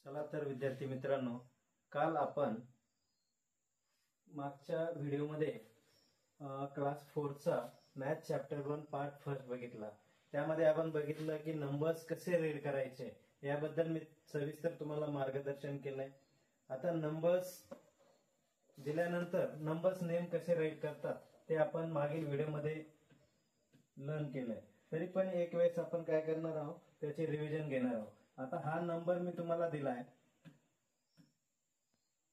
चला तर विद्यार्थी मित्रांनो, काल आपण मागच्या व्हिडिओमध्ये क्लास 4 चा मॅथ चॅप्टर 1 पार्ट फर्स्ट बघितला। त्यामध्ये आपण बघितलं की नंबर्स कसे रीड करायचे याबद्दल मी सविस्तर तुम्हाला मार्गदर्शन केलंय। आता नंबर्स दिल्यानंतर नंबर्स नेम कसे रीड करतात ते आपण मागील व्हिडिओमध्ये लर्न केलंय। तरी पण एक वेळेस आपण काय करणार आहोत, त्याची रिव्हिजन घेणार आहोत। आता हा नंबर मी तुम्हाला दिलाय,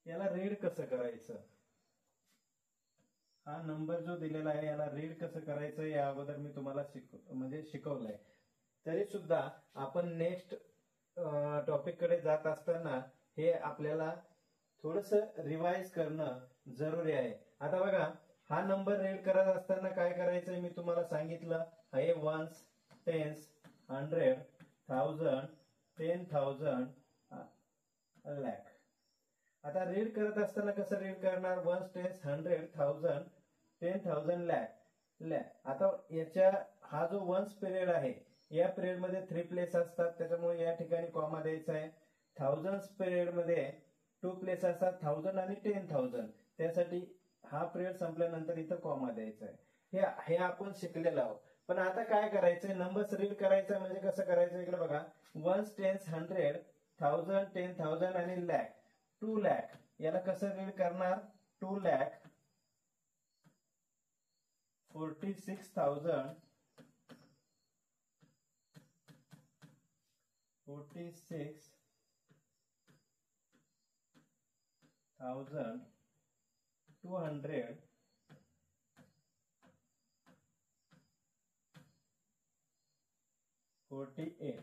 याला रीड कसं करायचं, हा नंबर जो दिलेला आहे याला रीड कसं करायचं या अगोदर मी तुम्हाला शिकवलंय। तरी सुद्धा आपण नेक्स्ट टॉपिक कडे जात असताना हे आपल्याला थोडस रिवाइज करणं जरुरी आहे। आता बघा, हा नंबर रीड करत असताना काय करायचंय मी तुम्हाला सांगितलं आहे, वन्स, टेन्स, 100, 1000, 10,000, लाख। आता रीड करत असताना कसं रीड करणार, वन्स, टेन्स, 100, 1000, 10,000, लाख। आता याच्या हा जो वन्स पिरियड आहे या पिरियड मध्ये 3 प्लेस असतात, त्याच्यामुळे या ठिकाणी कॉमा द्यायचा आहे। थाउजंड्स पिरियड मध्ये 2 प्लेस असतात, 1000 आणि 10,000, त्यासाठी हा पिरियड संपल्यानंतर इथं कॉमा द्यायचा आहे। हे आपण शिकलेलो आहोत। पण आता काय करायचंय, नंबर्स रीड करायचं म्हणजे कसं करायचं, इकडे बघा, वन्स, टेन्स, 100, 1000, 10,000 आणि लाख, 2 लाख। याला कसं रीड करणार, 2 लाख 46,000, 46,200 48।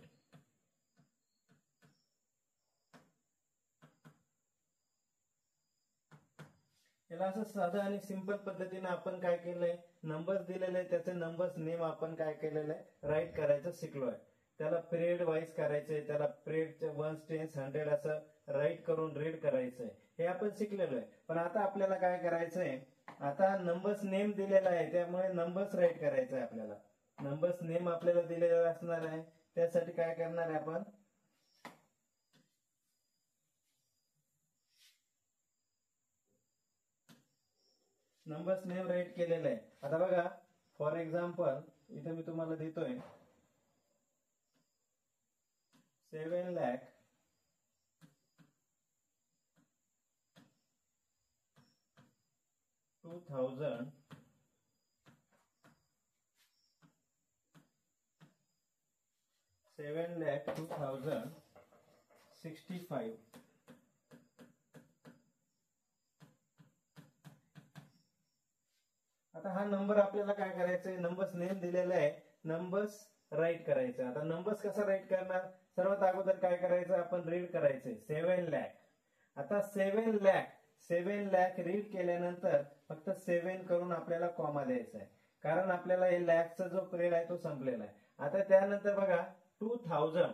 याला असं साधं आणि सिंपल पद्धतीने आपण काय केलंय, नंबर्स दिलेले त्याचे नंबर्स नेम आपण काय केलेलं आहे, राईट करायचं शिकलोय। त्याला पिरियड वाईज करायचंय, त्याला पिरियडचे वन्स, टेन्स, 100 असं राईट करून रीड करायचंय, हे आपण शिकलेलो आहे। पण आता आपल्याला काय करायचंय, आता नंबर्स नेम दिलेला आहे त्यामुळे नंबर्स राईट करायचं आहे आपल्याला। नंबर्स नेम आपल्याला दिलेला असणार आहे, त्यासाठी काय करणार आहे आपण, नंबर्स नेम राईट केलेलं आहे। आता बघा, फॉर एक्झाम्पल इथे मी तुम्हाला देतोय 7 लाख 2,000 7,02,065। आता हा नंबर आपल्याला काय करायचंय, नंबर्स नेम दिलेला आहे, नंबर्स राईट करायचं। आता नंबर्स कसा राईट करणार, सर्वात अगोदर काय करायचं, आपण रीड करायचंय 7 लाख। आता 7 लाख रीड केल्यानंतर फक्त 7 करून आपल्याला कॉमा द्यायचा आहे, कारण आपल्याला हे लॅखचा जो पिरियड आहे तो संपलेला आहे। आता त्यानंतर बघा, 2000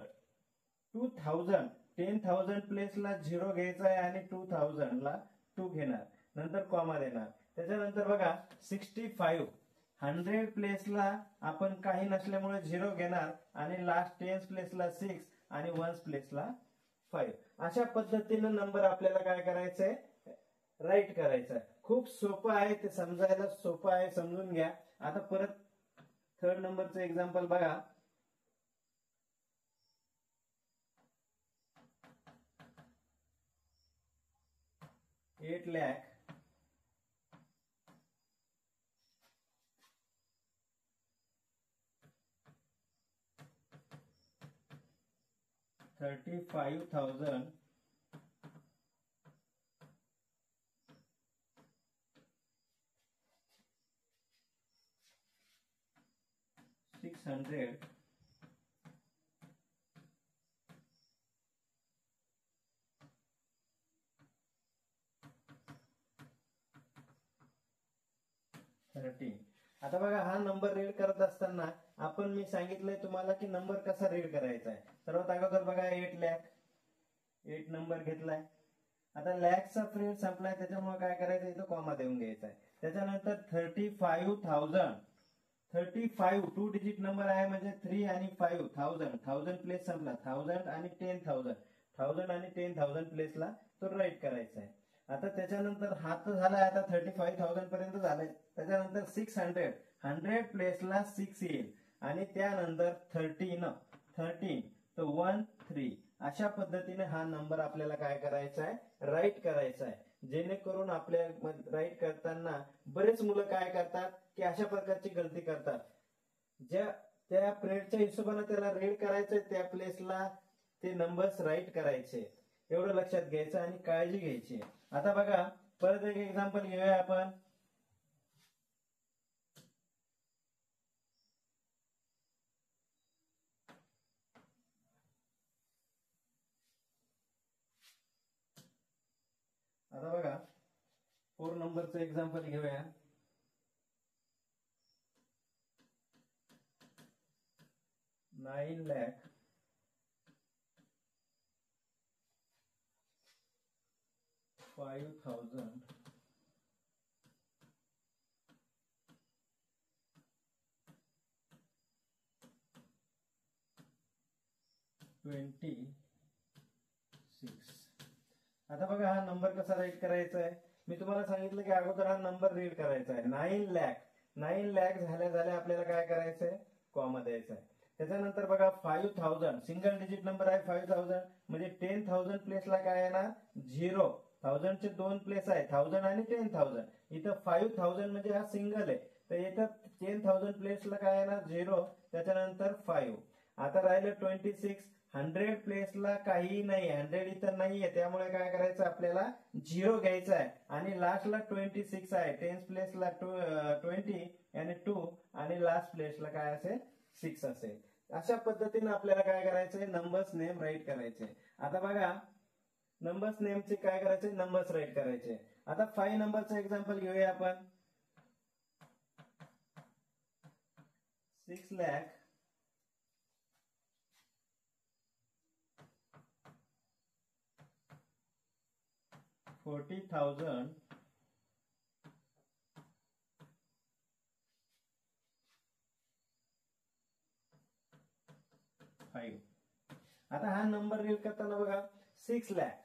10,000 प्लेसला 0 घ्यायचा आहे आणि 2000 ला 2 घेणार, नंतर कॉमा देणार। त्याच्यानंतर बघा, 65 100 प्लेसला आपण काही नसल्यामुळे 0 घेणार आणि लास्ट टेन्स प्लेसला 6 आणि वन्स प्लेसला 5। अशा पद्धतीने नंबर आपल्याला काय करायचंय, राईट करायचं आहे। खूप सोपं आहे, ते समजायला सोपं आहे, समजून घ्या। आता परत थर्ड नंबरचं एक्झाम्पल बघा, 8 लाख 35,000 600 13। आता बघा, हा नंबर रीड करत असताना आपण मी सांगितलंय तुम्हाला की नंबर कसा रीड करायचा आहे। सर्वात अगोदर बघा, 8 लाख 8 नंबर घेतलाय। आता लॅखचा पिरियड संपलाय, त्याच्यामुळे काय करायचं, इथं कॉमा देऊन घ्यायचा आहे। त्याच्यानंतर 35,000 2 डिजिट नंबर आहे म्हणजे 3 आणि 5, 1000 प्लेस संपला, 1000 आणि 10,000 1000 आणि 10,000 प्लेसला तो राईट करायचा आहे. आता त्याच्यानंतर हा तर झालाय, आता 35,000 पर्यंत झालाय. त्याच्यानंतर 600, 100 प्लेसला 6 येईल आणि त्यानंतर 13 तर 1 3 अशा पद्धतीने हा नंबर आपल्याला काय करायचा आहे, राईट करायचा आहे. जेणेकरून आपल्या राईट करताना बरेच मुलं काय करतात की अशा प्रकारची गलती करतात. ज्या त्या प्रेडच्या हिशोबाने त्याला रीड करायचंय त्या प्लेसला ते नंबर्स राईट करायचे. एवढं लक्षात घ्यायचं आणि काळजी घ्यायची. आता बघा परत एक एक्झाम्पल घेऊया आपण. आता बघा 4 नंबरचं एक्झाम्पल घेऊया. 9,05,000 26. आता बघा हा नंबर कसा राईट करायचा आहे. मी तुम्हाला सांगितलं की अगोदर हा नंबर रीड करायचा आहे. 9 लाख झाल्या आपल्याला काय करायचंय, कॉमा द्यायचा आहे. त्याच्यानंतर बघा 5,000 सिंगल डिजिट नंबर आहे 5,000 म्हणजे 10,000 प्लेसला काय येणार, 0. 1000 चे 2 प्लेस आहे 1000 आणि 10,000. इथं 5,000 म्हणजे हा सिंगल आहे तर इथं 10,000 प्लेसला काय येणार 0, त्याच्यानंतर 5. आता राहिलं 26. 100 प्लेसला काही नाही, 100 इथं नाहीये त्यामुळे काय करायचं आपल्याला 0 घ्यायचा आहे आणि लास्टला 26 आहे. 10 प्लेसला 20 आणि 2 आणि लास्ट प्लेसला काय असेल 6 असेल. अशा पद्धतीने आपल्याला काय करायचंय, नंबर्स नेम राईट करायचे. आता बघा नंबर्स नेमचे काय करायचे, नंबर्स राईट करायचे. आता 5 नंबरचं एक्झाम्पल घेऊया आपण. 6,40,000 5. आता हा नंबर रीड करताना बघा 6 लाख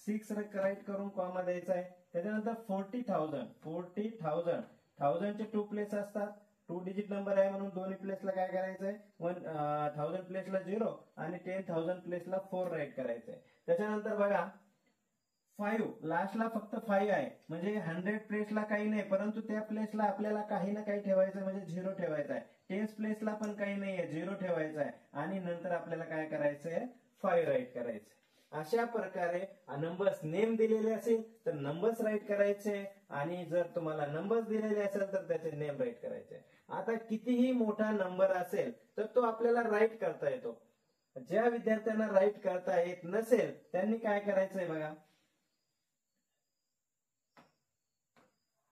6 राईट करून कॉमा द्यायचा आहे. त्याच्यानंतर 40,000 1000 चे 2 प्लेस असतात, 2 डिजिट नंबर आहे म्हणून दोन्ही प्लेसला काय करायचंय 1000 प्लेसला 0 आणि 10,000 प्लेसला 4 राईट करायचंय. त्याच्यानंतर बघा 5 लास्टला फक्त 5 आहे म्हणजे 100 प्लेसला काही नाही, परंतु त्या प्लेसला आपल्याला काही ना काही ठेवायचं म्हणजे 0 ठेवायचा आहे. 10 प्लेसला पण काही नाहीये 0 ठेवायचा आहे आणि नंतर आपल्याला काय करायचंय 5 राईट करायचंय. अशा प्रकारे नंबर्स नेम दिलेले असेल तर नंबर्स राईट करायचे आणि जर तुम्हाला नंबर्स दिलेले असेल तर त्याचे नेम राईट करायचे. आता कितीही मोठा नंबर असेल तर तो आपल्याला राईट करता येतो. ज्या विद्यार्थ्यांना राईट करता येत नसेल त्यांनी काय करायचंय बघा,